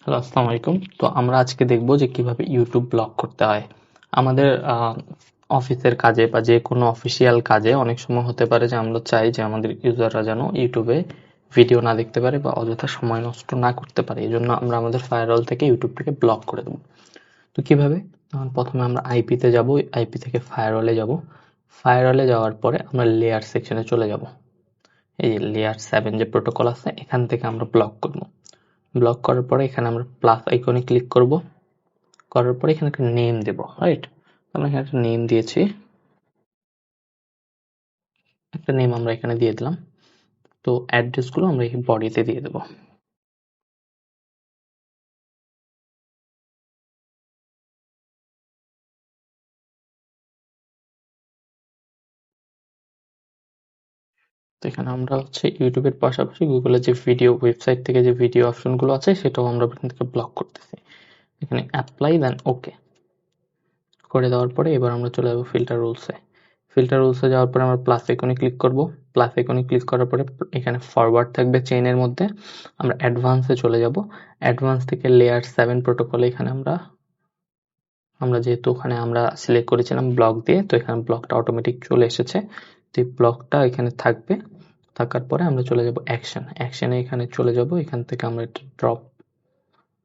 Hello, আসসালামু আলাইকুম। তো আমরা আজকে দেখব যে কিভাবে ইউটিউব ব্লক করতে হয়। আমাদের অফিসের কাজে বা যে কোনো অফিসিয়াল কাজে অনেক সময় হতে পারে যে আমরা চাই যে আমাদের ইউজাররা যেন ইউটিউবে ভিডিও না দেখতে পারে বা অযথা সময় নষ্ট না করতে পারে। এজন্য আমরা আমাদের ফায়ারওয়াল থেকে ইউটিউবটাকে ব্লক করে দেবো। তো কিভাবে? প্রথমে আমরা আইপিতে যাব, আইপি থেকে ফায়ারওয়ালে যাব। ফায়ারওয়ালে যাওয়ার পরে আমরা লেয়ার সেকশনে চলে যাব। এই যে লেয়ার 7 যে প্রোটোকল আছে এখান থেকে আমরা ব্লক করব। ব্লক করার পরে এখানে আমরা প্লাস আইকনে ক্লিক করব। করার পরে এখানে একটা নেম দেব, রাইট? আমরা এখানে একটা নেম দিয়েছি, একটা নেম আমরা এখানে দিয়ে দিলাম। তো অ্যাড্রেসগুলো আমরা এই বডিতে দিয়ে দেবো। তো এখানে আমরা হচ্ছে ইউটিউবের পাশাপাশি গুগলের যে ভিডিও ওয়েবসাইট থেকে যে ভিডিও অপশনগুলো আছে সেটাও আমরা এখান থেকে ব্লক করতেছি। এখানে অ্যাপ্লাই দেন ওকে করে দেওয়ার পরে এবার আমরা চলে যাবো ফিল্টার রুলসে। ফিল্টার রুলসে যাওয়ার পরে আমরা প্লাস আইকনে ক্লিক করব। প্লাস আইকনে ক্লিক করার পরে এখানে ফরওয়ার্ড থাকবে চেইনের মধ্যে, আমরা অ্যাডভান্সে চলে যাব। অ্যাডভান্স থেকে লেয়ার 7 প্রোটোকলে এখানে আমরা যেহেতু ওখানে আমরা সিলেক্ট করেছিলাম ব্লক দিয়ে, তো এখানে ব্লকটা অটোমেটিক চলে এসেছে। তো এই ব্লকটা এখানে থাকবে। থাকার পরে আমরা চলে যাব অ্যাকশনে এখানে চলে যাব। এখান থেকে আমরা এটা ড্রপ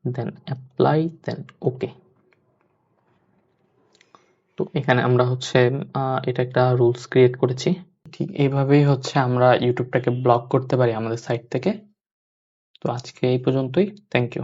দেন অ্যাপ্লাই দেন ওকে। তো এখানে আমরা হচ্ছে এটা একটা রুলস ক্রিয়েট করেছি। ঠিক এইভাবেই হচ্ছে আমরা ইউটিউবটাকে ব্লক করতে পারি আমাদের সাইট থেকে। তো আজকে এই পর্যন্তই। Thank you.